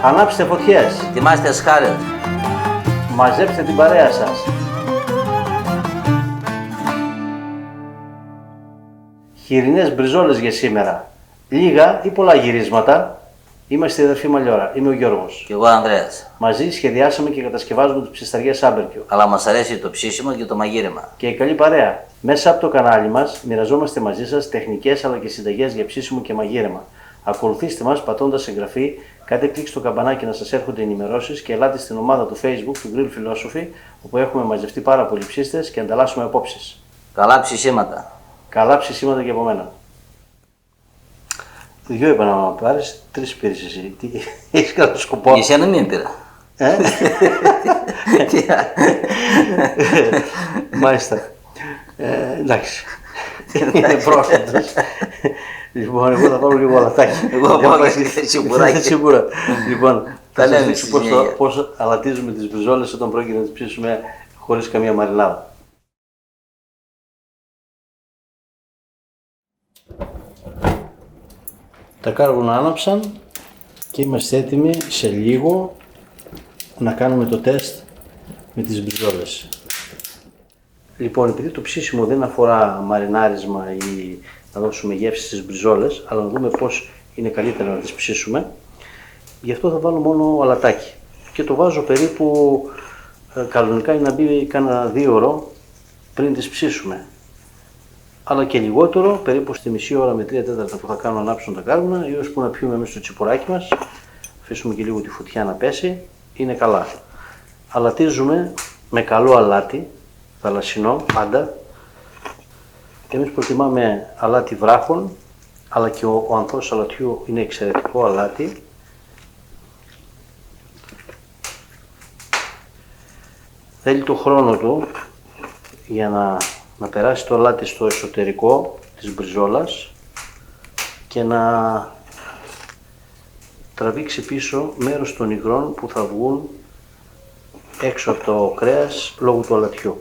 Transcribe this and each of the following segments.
Ανάψτε φωτιές. Ετοιμάστε σκάρες. Μαζέψτε την παρέα σας. Χοιρινές μπριζόλες για σήμερα. Λίγα ή πολλά γυρίσματα. Είμαστε η αδερφή Μαλιόρα. Είμαι ο Γιώργος. Κι εγώ Ανδρέας. Μαζί σχεδιάσαμε και κατασκευάζουμε τις ψισταριές Άμπερκιου. Αλλά μας αρέσει το ψήσιμο και το μαγείρεμα. Και η καλή παρέα. Μέσα από το κανάλι μας μοιραζόμαστε μαζί σας τεχνικές αλλά και συνταγές για ψήσιμο και μαγείρεμα. Ακολουθήστε μας πατώντας εγγραφή, κάντε κλικ στο καμπανάκι να σας έρχονται ενημερώσεις και ελάτε στην ομάδα του Facebook του Grill Philosophy, όπου έχουμε μαζευτεί πάρα πολλοί ψήστες και ανταλλάσσουμε απόψεις. Καλά ψησίματα. Καλά ψησίματα και από μένα. Δυο είπα να πάρεις, τρεις πήρες εσύ. Τι έχεις κάποιο σκοπό? Εσένα μην πήρα. Μάλιστα. Εντάξει. Είναι πρόσθετος. Λοιπόν, εγώ θα πάρω λίγο αλατάκι. Εγώ θα πάρω σιμπουράκι. Σίγουρα. Λοιπόν, θα σας δείξω συνέχεια. πώς αλατίζουμε τις μπριζόλες όταν πρόκειται να τις ψήσουμε χωρίς καμία μαρινάδα. Τα κάρβουνα άναψαν και είμαστε έτοιμοι σε λίγο να κάνουμε το τεστ με τις μπριζόλες. Λοιπόν, επειδή το ψήσιμο δεν αφορά μαρινάρισμα ή να δώσουμε γεύση στις μπριζόλες, αλλά να δούμε πώς είναι καλύτερα να τις ψήσουμε, γι' αυτό θα βάλω μόνο αλατάκι. Και το βάζω περίπου, κανονικά είναι να μπει κάνα 2 ώρες πριν τις ψήσουμε. Αλλά και λιγότερο, περίπου στη μισή ώρα με 3 τέταρτα που θα κάνω να ανάψουν τα κάρβουνα, ή ώσπου να πιούμε μέσα στο τσιπουράκι μας, αφήσουμε και λίγο τη φωτιά να πέσει, είναι καλά. Αλατίζουμε με καλό αλάτι, θαλασσινό πάντα. Εμείς προτιμάμε αλάτι βράχων, αλλά και ο ανθός αλατιού είναι εξαιρετικό αλάτι. Θέλει το χρόνο του για να περάσει το αλάτι στο εσωτερικό της μπριζόλας και να τραβήξει πίσω μέρος των υγρών που θα βγουν έξω από το κρέας λόγω του αλατιού.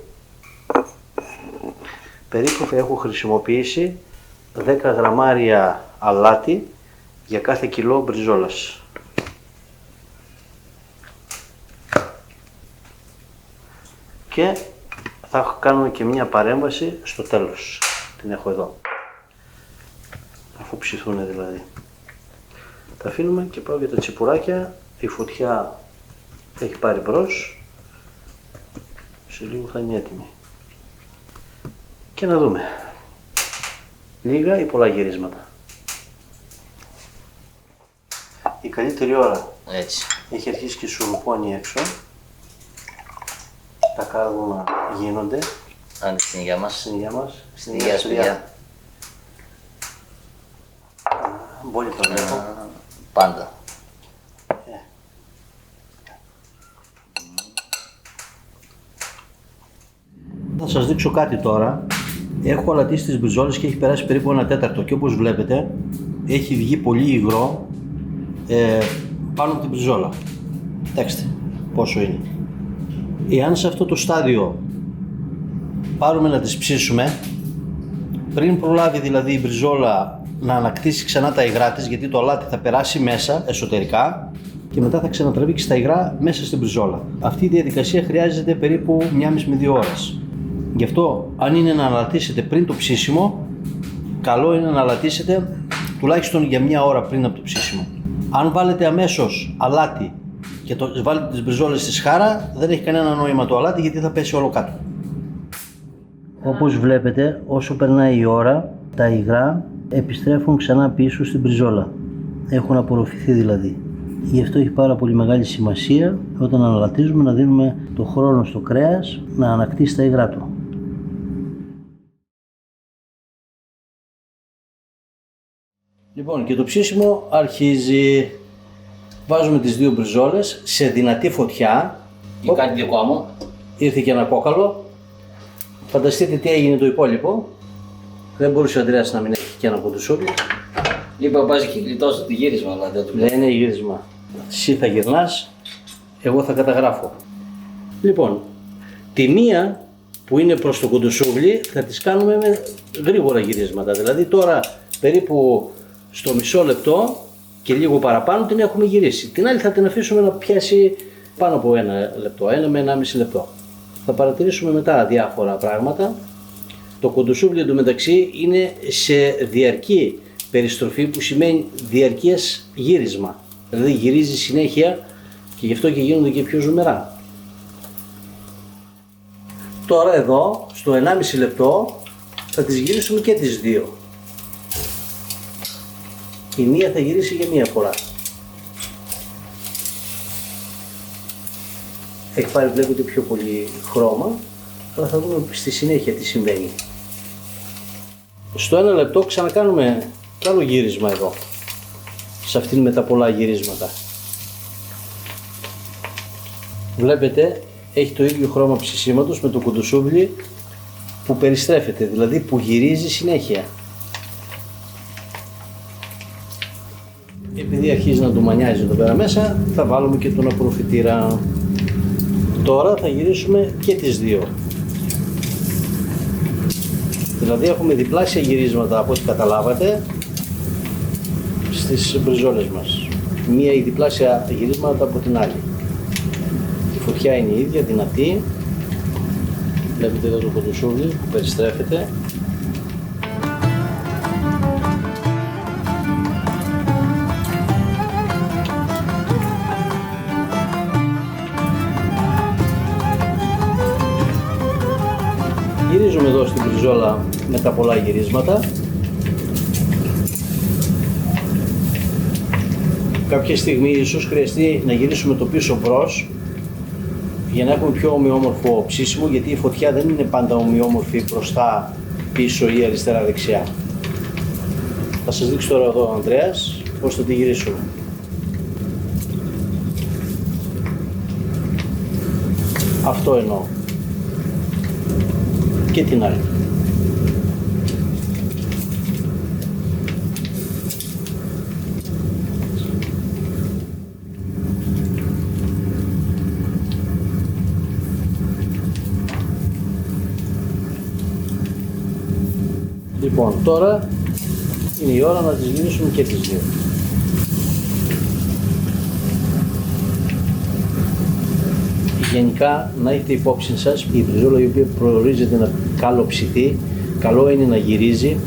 Περίπου θα έχω χρησιμοποιήσει 10 γραμμάρια αλάτι για κάθε κιλό μπριζόλας. Και θα κάνουμε και μια παρέμβαση στο τέλος. Την έχω εδώ. Αφού ψηθούν δηλαδή. Τα αφήνουμε και πάω για τα τσιπουράκια. Η φωτιά έχει πάρει μπρος. Σε λίγο θα είναι έτοιμη. Και να δούμε. Λίγα ή πολλά γυρίσματα. Η καλύτερη ώρα Έτσι. έχει αρχίσει και σουρουπώνει έξω. Τα κάρβουνα γίνονται. Αν στην υγεία μας. Στην υγεία μας. Στην υγεία σας, παιδιά. Πολύ το βλέπω. Πάντα. Θα σας δείξω κάτι τώρα. Έχω αλατίσει τις μπριζόλες και έχει περάσει περίπου 1 τέταρτο και όπως βλέπετε έχει βγει πολύ υγρό πάνω από την μπριζόλα. Κοιτάξτε πόσο είναι. Εάν σε αυτό το στάδιο πάρουμε να τις ψήσουμε, πριν προλάβει δηλαδή η μπριζόλα να ανακτήσει ξανά τα υγρά της, γιατί το αλάτι θα περάσει μέσα εσωτερικά και μετά θα ξανατραβήξει τα υγρά μέσα στην μπριζόλα. Αυτή η διαδικασία χρειάζεται περίπου 1,5 με 2 ώρες. Γι' αυτό, αν είναι να αλατίσετε πριν το ψήσιμο, καλό είναι να αλατίσετε τουλάχιστον για 1 ώρα πριν από το ψήσιμο. Αν βάλετε αμέσως αλάτι και βάλετε τις μπριζόλες στη σχάρα, δεν έχει κανένα νόημα το αλάτι γιατί θα πέσει όλο κάτω. Όπως βλέπετε, όσο περνάει η ώρα, τα υγρά επιστρέφουν ξανά πίσω στην μπριζόλα. Έχουν απορροφηθεί δηλαδή. Γι' αυτό έχει πάρα πολύ μεγάλη σημασία όταν αλατίζουμε να δίνουμε το χρόνο στο κρέας να ανακτήσει τα υγρά του. Λοιπόν, και το ψήσιμο αρχίζει. Βάζουμε τις 2 μπριζόλες σε δυνατή φωτιά. Και κάτι δικό μου. Ήρθε και ένα κόκαλο. Φανταστείτε τι έγινε το υπόλοιπο. Δεν μπορούσε ο Ανδρέας να μην έχει και ένα κοντοσούβλι. Είπε ο Μπάζη και γλιτώσει το γύρισμα, αλλά δεν του λέει. Δεν είναι γύρισμα. Εσύ θα γυρνάς, εγώ θα καταγράφω. Λοιπόν, τη μία που είναι προς το κοντοσούβλι θα τις κάνουμε με γρήγορα γυρίσματα. Δηλαδή τώρα περίπου στο μισό λεπτό και λίγο παραπάνω την έχουμε γυρίσει. Την άλλη θα την αφήσουμε να πιάσει πάνω από 1 λεπτό, 1 με 1,5 λεπτό. Θα παρατηρήσουμε μετά διάφορα πράγματα. Το κοντοσούβλι εντωμεταξύ είναι σε διαρκή περιστροφή, που σημαίνει διαρκές γύρισμα. Δηλαδή γυρίζει συνέχεια και γι' αυτό και γίνονται και πιο ζουμερά. Τώρα εδώ στο 1,5 λεπτό θα τις γυρίσουμε και τις δύο. Η μία θα γυρίσει για μία φορά. Έχει πάρει, βλέπετε, πιο πολύ χρώμα, αλλά θα δούμε στη συνέχεια τι συμβαίνει. Στο 1 λεπτό ξανακάνουμε κι άλλο γύρισμα εδώ, σε αυτήν με τα πολλά γυρίσματα. Βλέπετε, έχει το ίδιο χρώμα ψησίματος με το κοντοσούβλι που περιστρέφεται, δηλαδή που γυρίζει συνέχεια. Επειδή αρχίζει να ντουμανιάζει εδώ πέρα μέσα, θα βάλουμε και τον απορροφητήρα. Τώρα θα γυρίσουμε και τις δύο. Δηλαδή έχουμε διπλάσια γυρίσματα από ό,τι καταλάβατε στις μπριζόλες μας. Μία η διπλάσια γυρίσματα από την άλλη. Η φωτιά είναι η ίδια, δυνατή. Βλέπετε εδώ το κοντοσούβλι που περιστρέφεται. Γυρίζουμε εδώ στην μπριζόλα με τα πολλά γυρίσματα. Κάποια στιγμή ίσως χρειαστεί να γυρίσουμε το πίσω μπρος για να έχουμε πιο ομοιόμορφο ψήσιμο, γιατί η φωτιά δεν είναι πάντα ομοιόμορφη μπροστά, πίσω ή αριστερά δεξιά. Θα σας δείξω τώρα εδώ ο Ανδρέας πώς θα τη γυρίσουμε. Αυτό εννοώ. Και την άλλη. Λοιπόν, τώρα είναι η ώρα να τις γυρίσουμε και τις δύο. Γενικά, να έχετε υπόψη σας, η μπριζόλα η οποία προορίζεται να καλοψηθεί, καλό είναι να γυρίζει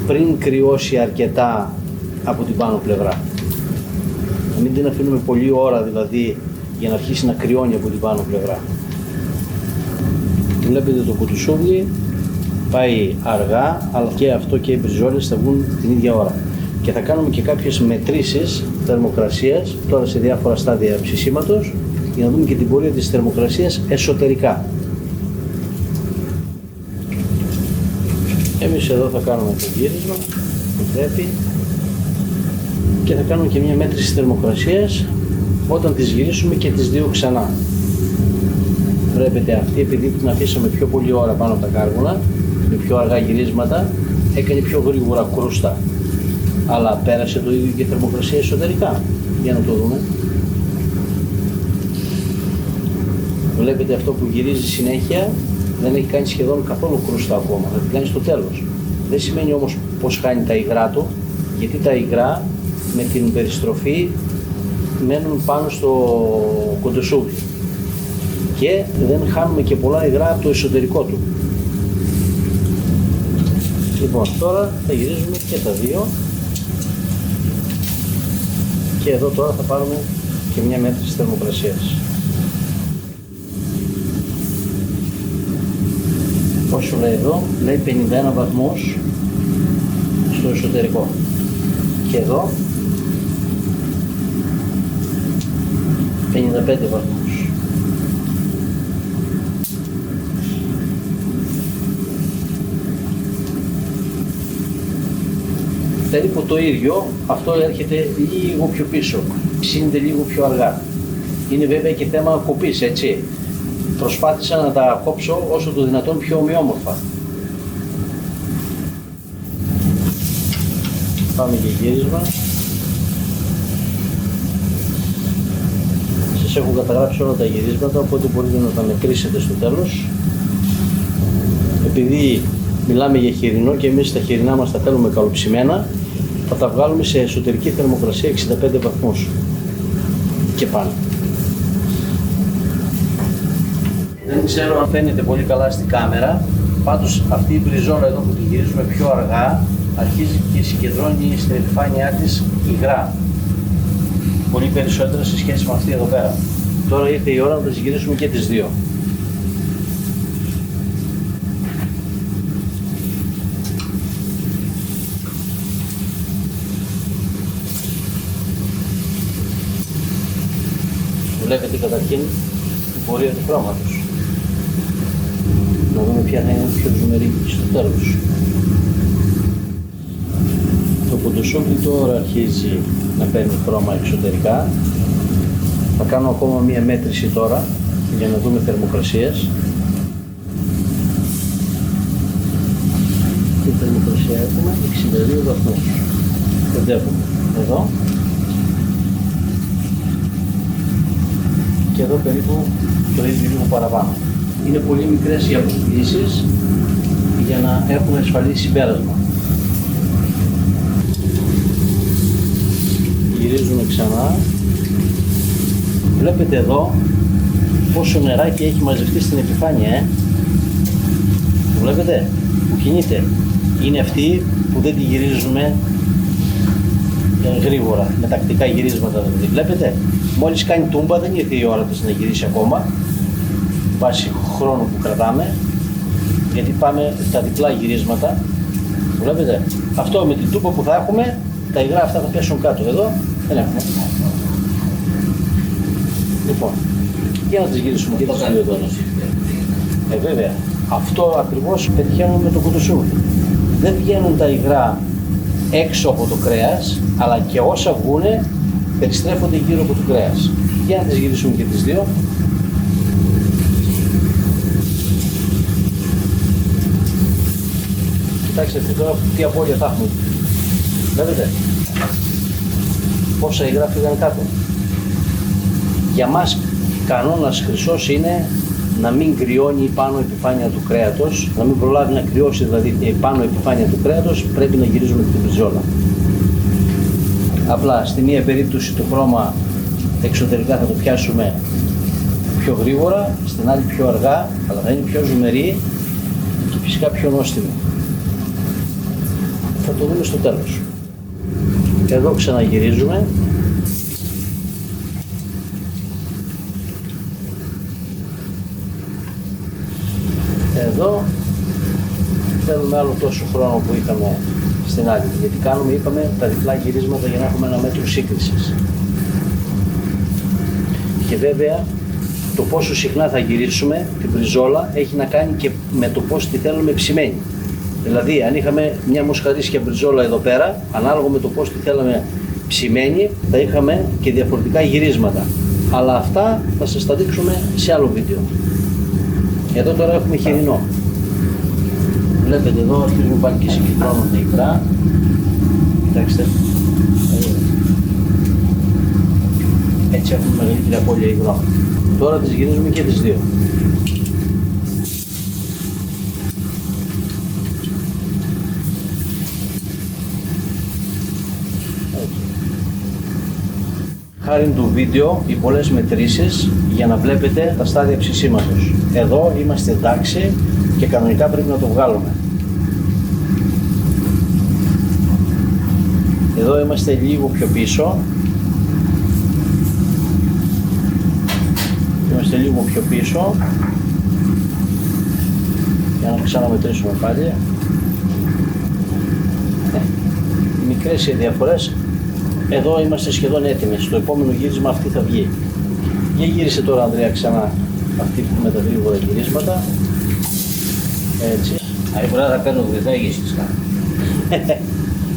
πριν κρυώσει αρκετά από την πάνω πλευρά. Να μην την αφήνουμε πολλή ώρα δηλαδή για να αρχίσει να κρυώνει από την πάνω πλευρά. Βλέπετε το κουτουσούβλι πάει αργά, αλλά και αυτό και οι μπριζόλες θα βγουν την ίδια ώρα. Και θα κάνουμε και κάποιες μετρήσεις θερμοκρασίας τώρα σε διάφορα στάδια ψησίματος, για να δούμε και την πορεία της θερμοκρασίας εσωτερικά. Εμείς εδώ θα κάνουμε το γύρισμα που πρέπει και θα κάνουμε και μια μέτρηση θερμοκρασίας όταν τις γυρίσουμε και τις δύο ξανά. Βλέπετε αυτή, επειδή την αφήσαμε πιο πολλή ώρα πάνω από τα κάρβουνα, με πιο αργά γυρίσματα, έκανε πιο γρήγορα κρούστα, αλλά πέρασε το ίδιο και θερμοκρασία εσωτερικά. Για να το δούμε. Βλέπετε αυτό που γυρίζει συνέχεια δεν έχει κάνει σχεδόν καθόλου κρούστα ακόμα, θα την κάνει στο τέλος. Δεν σημαίνει όμως πως χάνει τα υγρά του, γιατί τα υγρά με την περιστροφή μένουν πάνω στο κοντοσούβλι και δεν χάνουμε και πολλά υγρά από το εσωτερικό του. Λοιπόν, τώρα θα γυρίζουμε και τα δύο και εδώ τώρα θα πάρουμε και μια μέτρηση θερμοκρασίας. Όσο λέει εδώ, λέει 51 βαθμούς στο εσωτερικό και εδώ 55 βαθμούς. Περίπου το ίδιο, αυτό έρχεται λίγο πιο πίσω, ψήνεται λίγο πιο αργά. Είναι βέβαια και θέμα κοπής, έτσι. Προσπάθησα να τα κόψω όσο το δυνατόν πιο ομοιόμορφα. Πάμε για γύρισμα. Σας έχω καταγράψει όλα τα γυρίσματα, οπότε μπορείτε να τα μετρήσετε στο τέλος. Επειδή μιλάμε για χοιρινό και εμείς τα χοιρινά μας τα θέλουμε καλοψημένα, θα τα βγάλουμε σε εσωτερική θερμοκρασία 65 βαθμούς και πάνω. Δεν ξέρω αν φαίνεται πολύ καλά στην κάμερα, πάντως αυτή η μπριζόλα εδώ που τη γυρίζουμε πιο αργά αρχίζει και συγκεντρώνει στην επιφάνειά της υγρά. Πολύ περισσότερα σε σχέση με αυτή εδώ πέρα. Τώρα ήρθε η ώρα να τις γυρίσουμε και τις δύο. Βλέπετε καταρχήν την πορεία του χρώματος. Να δούμε ποια θα είναι πιο ζουμερή στο τέλος. Το κοντοσούβλι τώρα αρχίζει να παίρνει χρώμα εξωτερικά. Θα κάνω ακόμα μία μέτρηση τώρα για να δούμε θερμοκρασίες. Τι θερμοκρασία έχουμε? 62 βαθμούς. Κοντεύουμε εδώ. Και εδώ περίπου το ίδιο λίγο παραπάνω. Είναι πολύ μικρές οι αποσποιήσεις για να έχουμε ασφαλή συμπέρασμα. Γυρίζουμε ξανά. Βλέπετε εδώ πόσο νεράκι έχει μαζευτεί στην επιφάνεια, Το βλέπετε που κινείται? Είναι αυτή που δεν τη γυρίζουμε γρήγορα, με τακτικά γυρίσματα δηλαδή. Βλέπετε, μόλις κάνει τούμπα δεν ήρθε η ώρα της να γυρίσει ακόμα, βάσει χρόνο που κρατάμε, γιατί πάμε τα διπλά γυρίσματα. Βλέπετε, αυτό με την τούμπα που θα έχουμε, τα υγρά αυτά θα πέσουν κάτω. Εδώ δεν έχουμε. Λοιπόν, για να τις γυρίσουμε και τις δύο εδώ. Βέβαια, αυτό ακριβώς πετυχαίνουμε με το κοντοσούβλι. Δεν βγαίνουν τα υγρά έξω από το κρέας, αλλά και όσα βγούνε περιστρέφονται γύρω από το κρέας. Για να τις γυρίσουμε και τις δύο. Κοιτάξτε τώρα τι απώλεια θα έχουμε. Βλέπετε πόσα υγρά φύγαν κάτω. Για μας κανόνας χρυσός είναι να μην κρυώνει πάνω επιφάνεια του κρέατος, να μην προλάβει να κρυώσει δηλαδή πάνω επιφάνεια του κρέατος, πρέπει να γυρίζουμε την μπριζόλα. Απλά στη μία περίπτωση το χρώμα εξωτερικά θα το πιάσουμε πιο γρήγορα, στην άλλη πιο αργά, αλλά θα είναι πιο ζουμερή και φυσικά πιο νόστιμη. Θα το δούμε στο τέλος. Εδώ ξαναγυρίζουμε. Εδώ θέλουμε άλλο τόσο χρόνο που είχαμε στην άλλη, γιατί κάνουμε, είπαμε, τα διπλά γυρίσματα για να έχουμε ένα μέτρο σύγκρισης. Και βέβαια το πόσο συχνά θα γυρίσουμε την μπριζόλα έχει να κάνει και με το πώς τη θέλουμε ψημένη. Δηλαδή αν είχαμε μια μοσχαρίσια μπριζόλα εδώ πέρα, ανάλογα με το πώς τη θέλαμε ψημένη, θα είχαμε και διαφορετικά γυρίσματα. Αλλά αυτά θα σας τα δείξουμε σε άλλο βίντεο. Εδώ τώρα έχουμε χοιρινό. Βλέπετε εδώ αρχίζουν πάλι και συγκεντρώνονται υγρά. Κοιτάξτε. Έτσι έχουμε μεγαλύτερη απώλεια υγρών. Τώρα τις γυρίζουμε και τις δύο. Χάρη του βίντεο, οι πολλές μετρήσεις για να βλέπετε τα στάδια ψησίματος. Εδώ είμαστε εντάξει και κανονικά πρέπει να το βγάλουμε. Εδώ είμαστε λίγο πιο πίσω. Είμαστε λίγο πιο πίσω. Για να ξαναμετρήσουμε πάλι. Μικρές οι διαφορές. Εδώ είμαστε σχεδόν έτοιμοι. Στο επόμενο γύρισμα αυτή θα βγει. Για γύρισε τώρα, Ανδρέα, ξανά αυτή με τα γρήγορα γυρίσματα. Έτσι. Άλλη φορά θα παίρνω βοηθά για εσείς κάνω.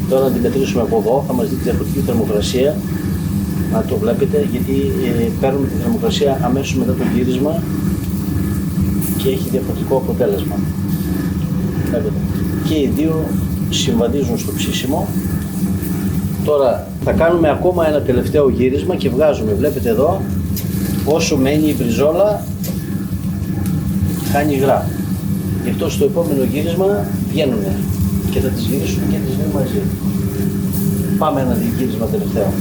Τώρα να την μετρήσουμε από εδώ, θα μας δείξει διαφορετική θερμοκρασία. Να το βλέπετε, γιατί παίρνουμε τη θερμοκρασία αμέσως μετά το γύρισμα και έχει διαφορετικό αποτέλεσμα. Βλέπετε. Και οι δύο συμβαδίζουν στο ψήσιμο. Τώρα θα κάνουμε ακόμα ένα τελευταίο γύρισμα και βγάζουμε. Βλέπετε εδώ, όσο μένει η μπριζόλα χάνει υγρά. Γι' αυτό στο επόμενο γύρισμα βγαίνουν και θα τις γυρίσουμε και τις δύο μαζί. Πάμε ένα γύρισμα τελευταίο.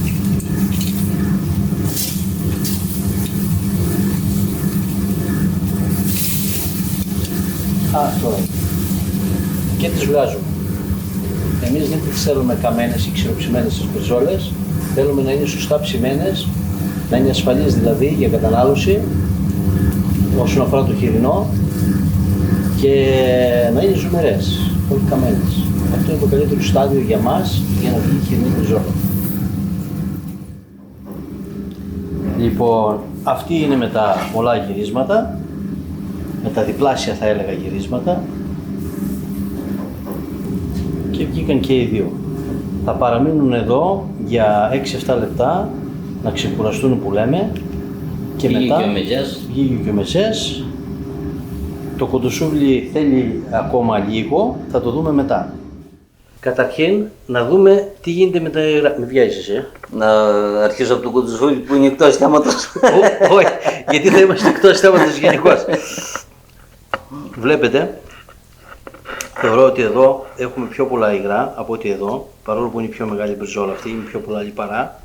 Αυτό είναι. Και τις βγάζουμε. Εμείς δεν τις θέλουμε καμένες ή ξηροψημένες τις μπριζόλες. Θέλουμε να είναι σωστά ψημένες, να είναι ασφαλείς δηλαδή για κατανάλωση όσον αφορά το χοιρινό και να είναι ζουμερές, όχι καμένες. Αυτό είναι το καλύτερο στάδιο για μας για να βγει η χοιρινή μπριζόλα. Λοιπόν, αυτή είναι με τα πολλά γυρίσματα, με τα διπλάσια θα έλεγα γυρίσματα και βγήκαν και οι δύο. Θα παραμείνουν εδώ για 6-7 λεπτά να ξεκουραστούν που λέμε και Βγήκε μετά και ο μεζές. βγήκε και ο μεζές. Το κοντοσούβλι θέλει ακόμα λίγο, θα το δούμε μετά. Καταρχήν να δούμε τι γίνεται με τα υγρά. Με βιάζεις, Να αρχίσω από το κοντοσούβλι που είναι εκτός θέματος. Όχι, γιατί θα είμαστε εκτός θέματος γενικώς. Βλέπετε, θεωρώ ότι εδώ έχουμε πιο πολλά υγρά από ότι εδώ, παρόλο που είναι η πιο μεγάλη μπριζόλα αυτή, είναι πιο πολλά λιπαρά.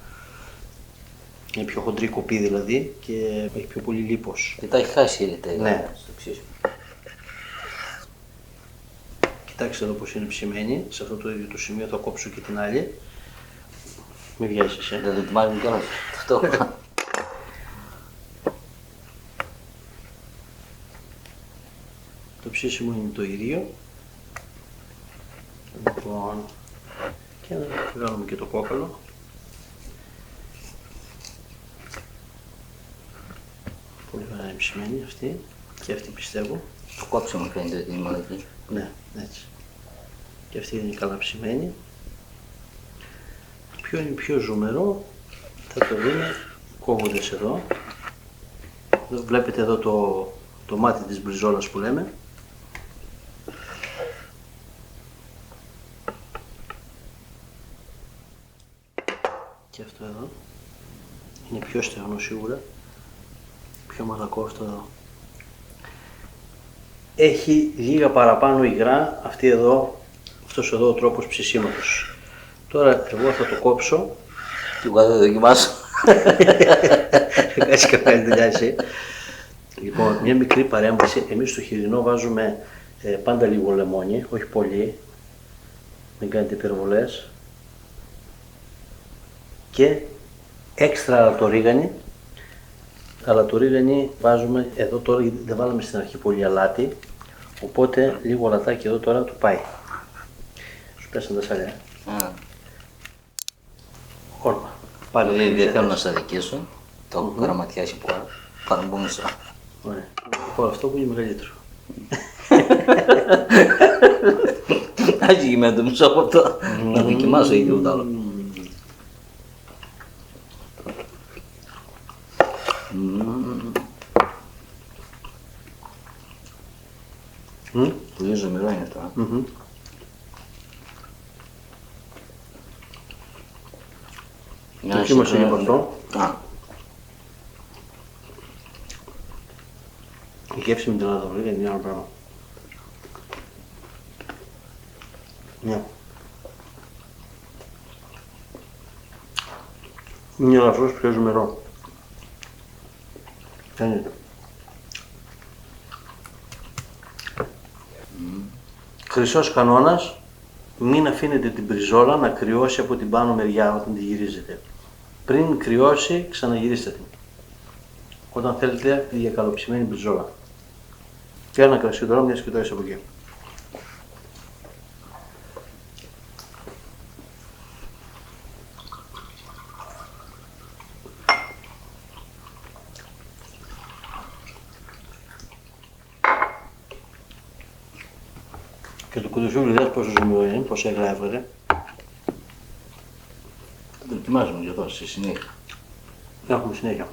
Είναι πιο χοντρή κοπή δηλαδή και έχει πιο πολύ λίπος. Και τα έχει χάσει η ρητέλα. Ναι. Στο ξύσιμο. Κοιτάξτε εδώ πως είναι ψημένη, σε αυτό το ίδιο το σημείο θα κόψω και την άλλη. Μην βιάζεις, Δεν το ετοιμάζουμε κιόλας. Αυτό. Το ψήσιμο είναι το ίδιο. Λοιπόν, και να βγάλουμε και το κόκαλο. Πολύ ωραία είναι ψημένη αυτή και αυτή πιστεύω. Το κόψιμο φαίνεται ότι είναι μόνο εκεί. Ναι, έτσι. Και αυτή είναι καλά ψημένη. Ποιο είναι πιο ζουμερό θα το δούμε κόβοντας εδώ. Βλέπετε εδώ το μάτι της μπριζόλας που λέμε. Και αυτό εδώ είναι πιο στεγνό σίγουρα, πιο μαλακό αυτό εδώ. Έχει λίγα παραπάνω υγρά αυτός εδώ ο τρόπος ψησίματος. Τώρα εγώ θα το κόψω. Και εγώ θα το δοκιμάσω. Θα κάνεις καμία δουλειά εσύ. Λοιπόν, μια μικρή παρέμβαση. Εμείς στο χοιρινό βάζουμε πάντα λίγο λεμόνι, όχι πολύ. Μην κάνετε υπερβολές. Και έξτρα αλατορίγανη. Αλατορίγανη βάζουμε εδώ τώρα, γιατί δεν βάλαμε στην αρχή πολύ αλάτι. Οπότε λίγο αλατάκι εδώ τώρα του πάει. Σου πέσαν τα σαλιά. Όρμα. Πάλι Δεν θέλω να σε αδικήσω. Το έχω καραματιάσει πολλά. Πάνω από μισό. Ωραία. Λοιπόν, αυτό που είναι μεγαλύτερο. Άζει γυμμένο το μισό από αυτό. Να δοκιμάσω ή τίποτα άλλο. Πολύ ζωμερό είναι αυτό. Δοκίμασε λίγο αυτό. Η γεύση με την αλατορίγανη είναι άλλο πράγμα. Ναι. Είναι ελαφρώς πιο ζουμερό. Φαίνεται. Χρυσός κανόνας, μην αφήνετε την μπριζόλα να κρυώσει από την πάνω μεριά όταν τη γυρίζετε. Πριν κρυώσει, ξαναγυρίστε την. Όταν θέλετε για καλοψημένη μπριζόλα. Και ένα κρασί τώρα, μιας και το έχεις από εκεί. Και το κοντοσούβλι δες πόσο ζουμερό είναι, πόσα υγρά έβγαλε. Το ετοιμάζουμε και εδώ στη συνέχεια. Έχουμε συνέχεια.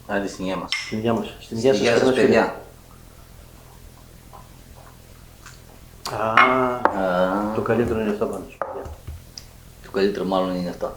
Άντε στην υγεία μας. Στην υγεία μας. Στην υγεία σας παιδιά. Το καλύτερο είναι αυτό πάνω σου. Το καλύτερο μάλλον είναι αυτό.